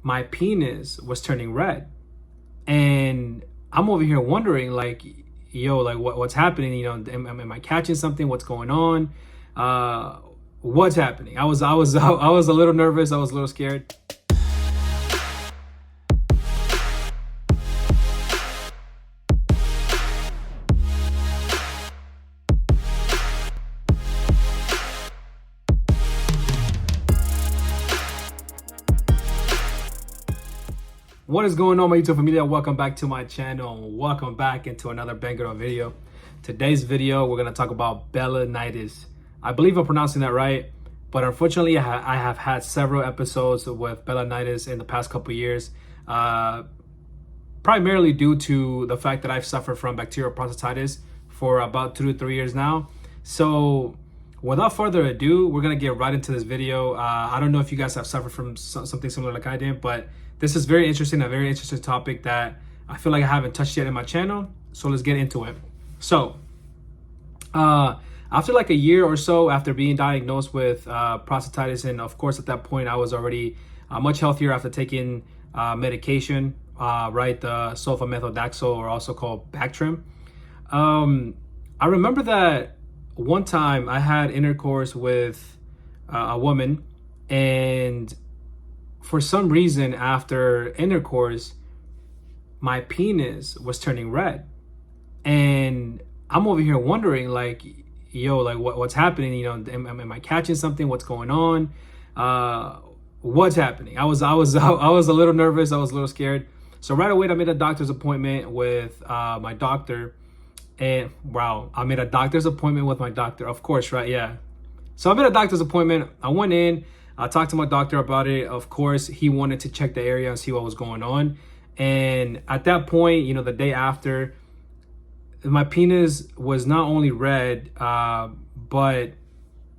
my penis was turning red. And I'm over here wondering, like, yo, like what's happening? Am I catching something? What's going on? What's happening? I was a little nervous. I was a little scared. What is going on, my YouTube familia? Welcome back to my channel. Welcome back into another banger video. Today's video, we're going to talk about Balanitis. I believe I'm pronouncing that right, but unfortunately, I have had several episodes with Balanitis in the past couple years, primarily due to the fact that I've suffered from bacterial prostatitis for about 2 to 3 years now. So without further ado, we're going to get right into this video. I don't know if you guys have suffered from something similar like I did, but this is very interesting, a very interesting topic that I feel like I haven't touched yet in my channel. So let's get into it. So after like a year or so after being diagnosed with prostatitis, and of course at that point I was already much healthier after taking medication, right, the sulfamethoxazole, or also called Bactrim. I remember that one time I had intercourse with a woman, and for some reason after intercourse, my penis was turning red. And I'm over here wondering, like, yo, like what's happening? Am I catching something? What's going on? What's happening? I was a little nervous. I was a little scared. So right away I made a doctor's appointment with my doctor. And wow, I made a doctor's appointment with my doctor, of course, right? Yeah. So I made a doctor's appointment. I went in, I talked to my doctor about it. Of course, he wanted to check the area and see what was going on. And at that point, the day after, my penis was not only red, but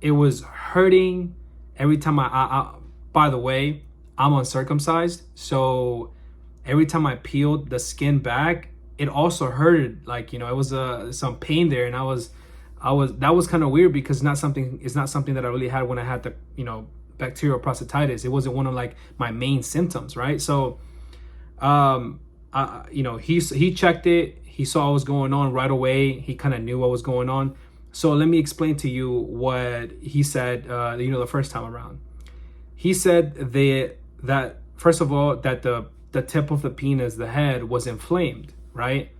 it was hurting every time by the way, I'm uncircumcised. So every time I peeled the skin back, it also hurted. Like, it was some pain there. And that was kind of weird, because it's not something that I really had when I had the, bacterial prostatitis. It wasn't one of like my main symptoms, right? So he checked it, he saw what was going on right away. He kind of knew what was going on. So let me explain to you what he said the first time around. He said that first of all, that the tip of the penis, the head, was inflamed, right?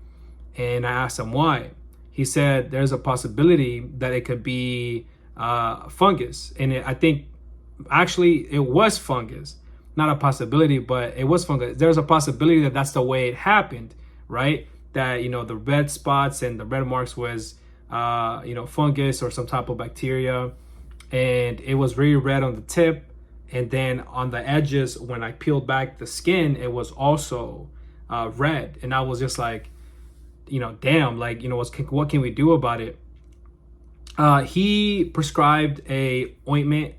And I asked him why. He said there's a possibility that it could be fungus. And I think actually it was fungus, not a possibility, but it was fungus. There's a possibility that that's the way it happened, right? That the red spots and the red marks was fungus or some type of bacteria, and it was very red on the tip, and then on the edges when I peeled back the skin, it was also red. And I was just like, damn, like, what can we do about it? He prescribed a ointment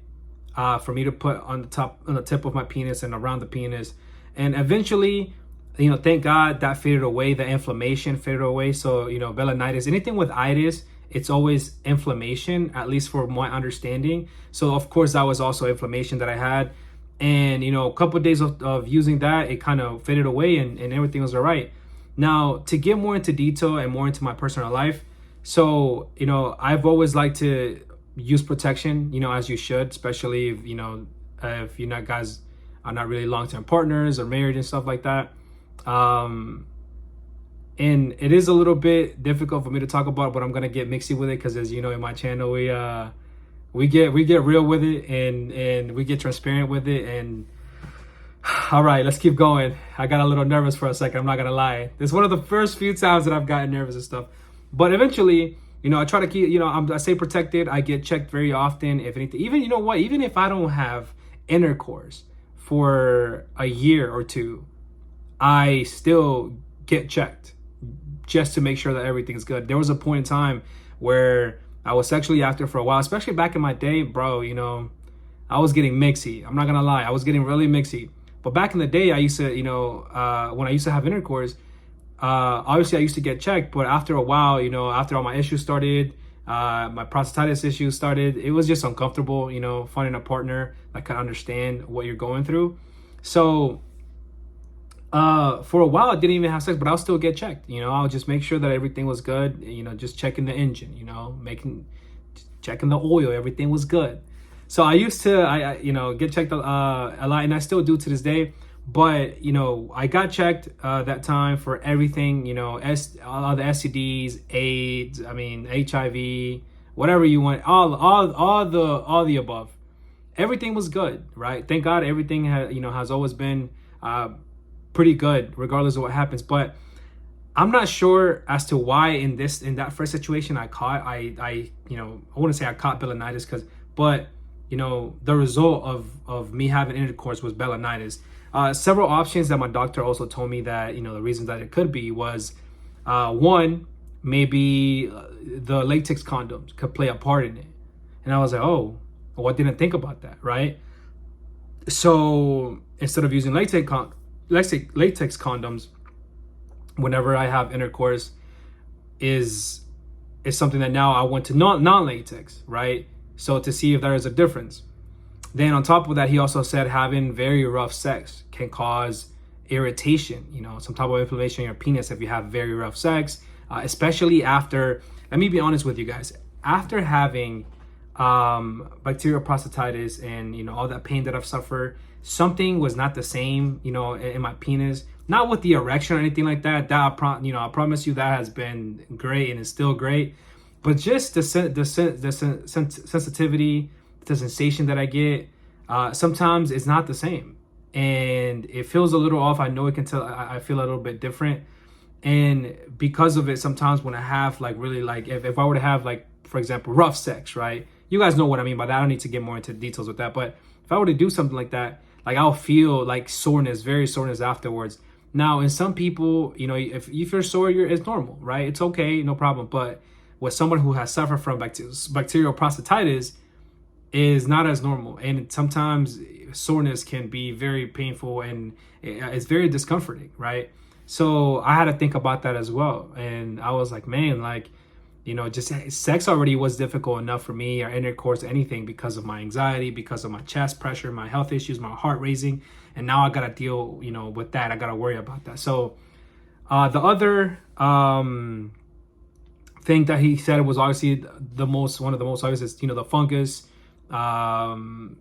for me to put on the tip of my penis and around the penis. And eventually, thank God that faded away, the inflammation faded away. So, Balanitis, anything with itis, it's always inflammation, at least for my understanding. So of course that was also inflammation that I had. And, a couple of days of using that, it kind of faded away and everything was all right. Now, to get more into detail and more into my personal life, so, I've always liked to use protection, as you should, especially if you're not guys are not really long-term partners or married and stuff like that. And it is a little bit difficult for me to talk about, but I'm gonna get mixy with it, because as you know, in my channel, we get real with it, and we get transparent with it. And all right, let's keep going. I got a little nervous for a second, I'm not gonna lie. It's one of the first few times that I've gotten nervous and stuff, but eventually, I try to keep, I stay protected. I get checked very often. If anything, even, even if I don't have intercourse for a year or two, I still get checked just to make sure that everything's good. There was a point in time where I was sexually active for a while, especially back in my day, bro. I was getting mixy. I'm not gonna lie. I was getting really mixy. But back in the day, I used to, when I used to have intercourse, obviously I used to get checked, but after a while, after all my issues started, my prostatitis issues started, it was just uncomfortable, finding a partner that can understand what you're going through. So For a while I didn't even have sex, but I'll still get checked. I'll just make sure that everything was good. Just checking the engine. Checking the oil, everything was good. So I used to, get checked a lot, and I still do to this day. But I got checked that time for everything. All the STDs, AIDS, HIV, whatever you want, all the above. Everything was good, right? Thank God, everything has always been pretty good, regardless of what happens. But I'm not sure as to why in that first situation I wouldn't say I caught Balanitis, but the result of me having intercourse was Balanitis. Several options that my doctor also told me that the reasons that it could be was one, maybe the latex condoms could play a part in it, and I was like, oh, well, I didn't think about that, right? So instead of using latex condoms whenever I have intercourse, is something that now I went to non-latex, right? So to see if there is a difference. Then on top of that, he also said having very rough sex can cause irritation, some type of inflammation in your penis if you have very rough sex, especially after, let me be honest with you guys, after having bacterial prostatitis and all that pain that I've suffered, something was not the same, in my penis. Not with the erection or anything like that. I promise you that has been great and is still great. But just the sensitivity, the sensation that I get, sometimes it's not the same, and it feels a little off. I know it can tell. I feel a little bit different, and because of it, sometimes when I have if I were to have for example rough sex, right? You guys know what I mean by that. I don't need to get more into details with that, but if I were to do something like that, I'll feel soreness, very soreness afterwards. Now, in some people, if you're sore, it's normal, right? It's okay, no problem. But with someone who has suffered from bacterial prostatitis, is not as normal, and sometimes soreness can be very painful and it's very discomforting, right? So I had to think about that as well, and I was like, man, just sex already was difficult enough for me, or intercourse, anything, because of my anxiety, because of my chest pressure, my health issues, my heart racing, and now I gotta deal, with that. I gotta worry about that. So the other thing that he said was obviously one of the most obvious is the fungus, some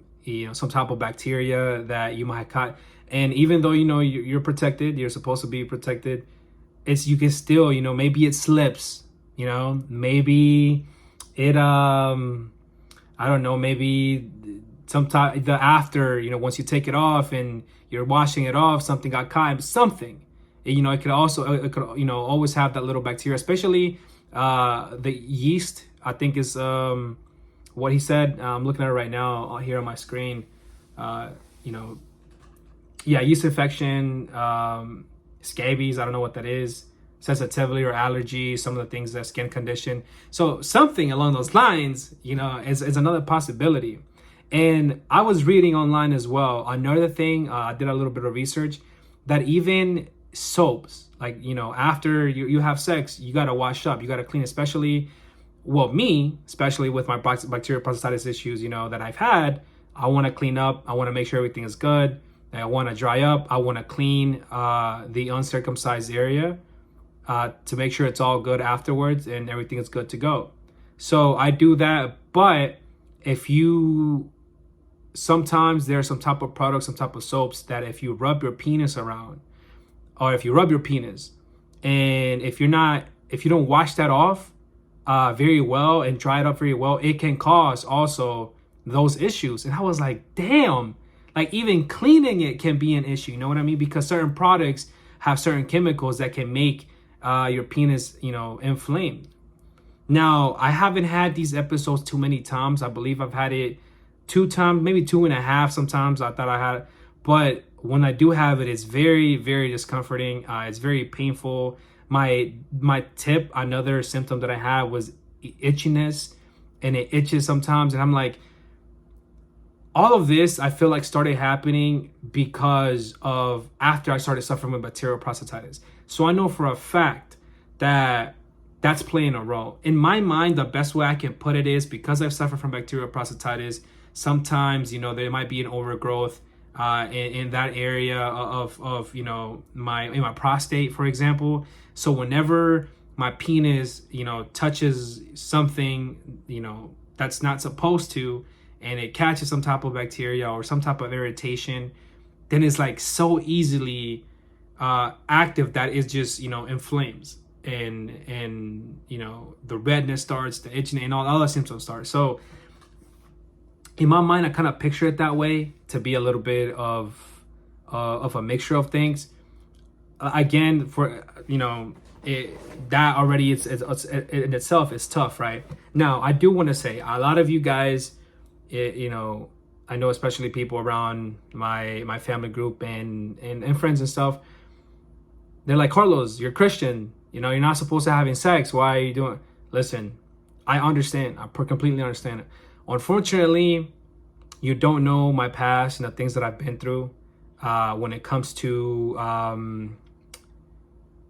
type of bacteria that you might have caught. And even though you're protected, you're supposed to be protected, you can still maybe it slips. Maybe it I don't know, maybe sometime after once you take it off and you're washing it off, something got caught, something. It could always have that little bacteria, especially the yeast, I think is what he said. I'm looking at it right now here on my screen. Yeast infection, scabies, I don't know what that is, sensitivity or allergy, some of the things, that skin condition. So something along those lines, is another possibility. And I was reading online as well. Another thing, I did a little bit of research, that even soaps, after you have sex, you got to wash up, you got to clean, especially with my bacterial prostatitis issues, that I've had. I want to clean up. I want to make sure everything is good. I want to dry up. I want to clean the uncircumcised area to make sure it's all good afterwards and everything is good to go. So I do that. But sometimes there's some type of products, some type of soaps that if you rub your penis around, or if you rub your penis, and if you don't wash that off very well and dry it up very well, it can cause also those issues. And I was like, damn, even cleaning it can be an issue. You know what I mean? Because certain products have certain chemicals that can make your penis, inflamed. Now, I haven't had these episodes too many times. I believe I've had it 2 times, maybe 2.5 sometimes. I thought I had, but when I do have it, it's very, very discomforting. It's very painful. My tip, another symptom that I had was itchiness, and it itches sometimes. And I'm like, all of this, I feel like started happening because of after I started suffering with bacterial prostatitis. So I know for a fact that that's playing a role. In my mind, the best way I can put it is because I've suffered from bacterial prostatitis, sometimes, there might be an overgrowth in that area of you know, my prostate, for example. So whenever my penis, you know, touches something, you know, that's not supposed to, and it catches some type of bacteria or some type of irritation, then it's like so easily active that it just, you know, inflames, and you know, the redness starts, the itching, and all the symptoms start. So in my mind, I kind of picture it that way, to be a little bit of a mixture of things. Again, for, you know, that already it's in itself is tough, right? Now, I do want to say, a lot of you guys, you know, I know especially people around my family group and friends and stuff, they're like, Carlos, you're Christian, you know, you're not supposed to having sex. Why are you doing? Listen, I understand. I completely understand it. Unfortunately, you don't know my past and the things that I've been through when it comes to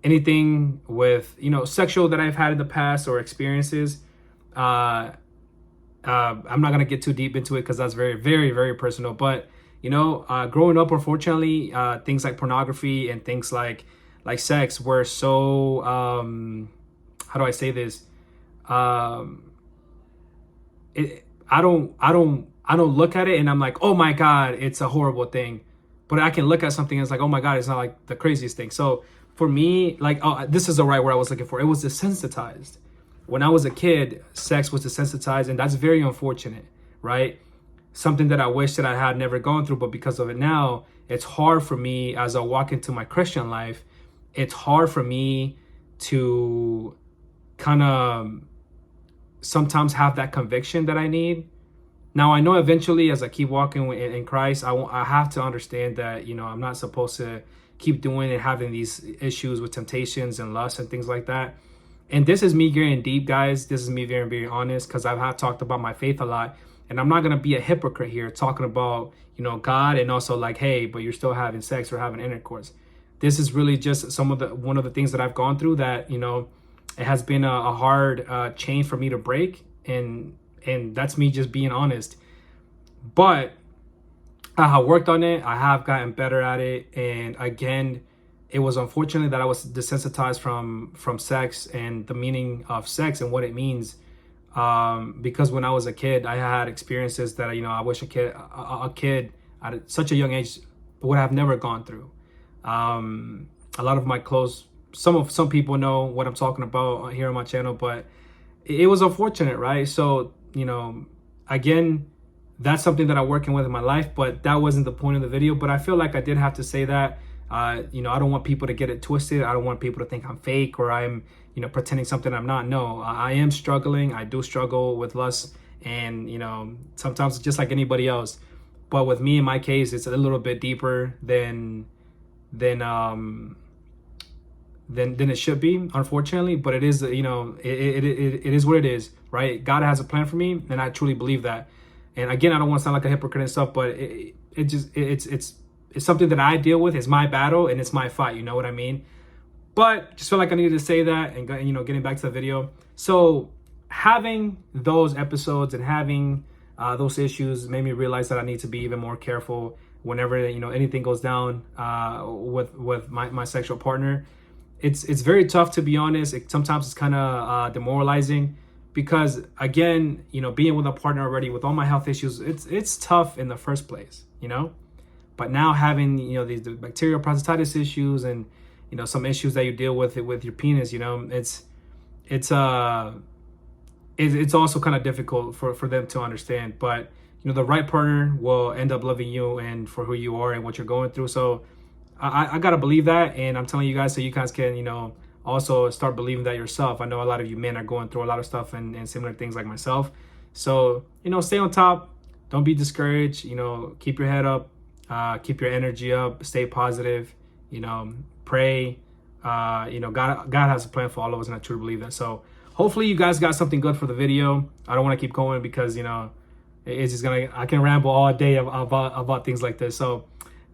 anything with, you know, sexual that I've had in the past or experiences. I'm not going to get too deep into it because that's very, very, very personal. But, you know, growing up, unfortunately, things like pornography and things like sex were so, how do I say this? I don't look at it and I'm like, oh my God, it's a horrible thing. But I can look at something and it's like, oh my God, it's not like the craziest thing. So for me, like, oh, this is the right word I was looking for. It was desensitized. When I was a kid, sex was desensitized, and that's very unfortunate, right? Something that I wish that I had never gone through, but because of it now, it's hard for me as I walk into my Christian life. It's hard for me to kind of sometimes have that conviction that I need. Now, I know eventually as I keep walking in Christ, I have to understand that, you know, I'm not supposed to keep doing and having these issues with temptations and lust and things like that. And this is me getting deep, guys. This is me very, very honest, because I've talked about my faith a lot. And I'm not going to be a hypocrite here talking about, you know, God, and also like, hey, but you're still having sex or having intercourse. This is really just one of the things that I've gone through that, you know, it has been a hard chain for me to break. And that's me just being honest. But I have worked on it. I have gotten better at it. And again, it was unfortunate that I was desensitized from sex and the meaning of sex and what it means. Because when I was a kid, I had experiences that, you know, I wish a kid at such a young age would have never gone through. A lot of my close, some people know what I'm talking about here on my channel, but it was unfortunate, right? So, you know, again, that's something that I'm working with in my life, but that wasn't the point of the video. But I feel like I did have to say that. You know, I don't want people to get it twisted. I don't want people to think I'm fake or I'm, you know, pretending something I'm not. No, I am struggling. I do struggle with lust, and, you know, sometimes just like anybody else. But with me, in my case, it's a little bit deeper than it should be, unfortunately. But it is, you know, it is what it is, right? God has a plan for me, and I truly believe that. And again, I don't want to sound like a hypocrite and stuff, but it's something that I deal with. It's my battle and it's my fight. You know what I mean? But just feel like I needed to say that, and, you know, getting back to the video. So having those episodes and having those issues made me realize that I need to be even more careful whenever, you know, anything goes down with my sexual partner. It's very tough, to be honest. Sometimes it's kind of demoralizing. Because again, you know, being with a partner already with all my health issues, it's tough in the first place, you know. But now having, you know, the bacterial prostatitis issues and, you know, some issues that you deal with your penis, you know, it's also kind of difficult for them to understand. But, you know, the right partner will end up loving you and for who you are and what you're going through. So I gotta believe that, and I'm telling you guys so you guys can, you know, also start believing that yourself. I know a lot of you men are going through a lot of stuff and similar things like myself. So, you know, stay on top. Don't be discouraged. You know, keep your head up. Keep your energy up. Stay positive. You know, pray. You know, God has a plan for all of us, and I truly believe that. So hopefully you guys got something good for the video. I don't want to keep going because, you know, it's just I can ramble all day about things like this. So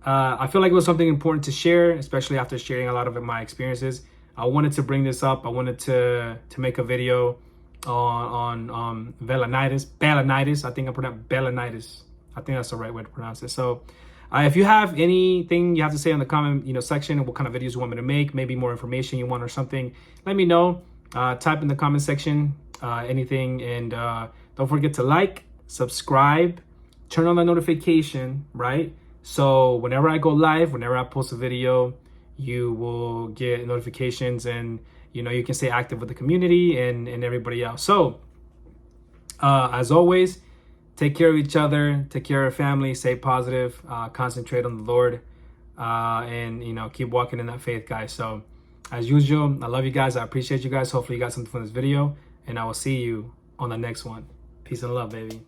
I feel like it was something important to share, especially after sharing a lot of my experiences. I wanted to bring this up. I wanted to make a video on Balanitis. I think I pronounced Balanitis. I think that's the right way to pronounce it. So If you have anything you have to say in the comment section, what kind of videos you want me to make, maybe more information you want or something, let me know. Type in the comment section anything, and don't forget to like, subscribe, turn on the notification, right? So whenever I go live, whenever I post a video, you will get notifications, and you can stay active with the community and everybody else. So as always, take care of each other, take care of your family, stay positive, concentrate on the Lord, and keep walking in that faith, guys. So as usual, I love you guys. I appreciate you guys. Hopefully you got something from this video, and I will see you on the next one. Peace and love, baby.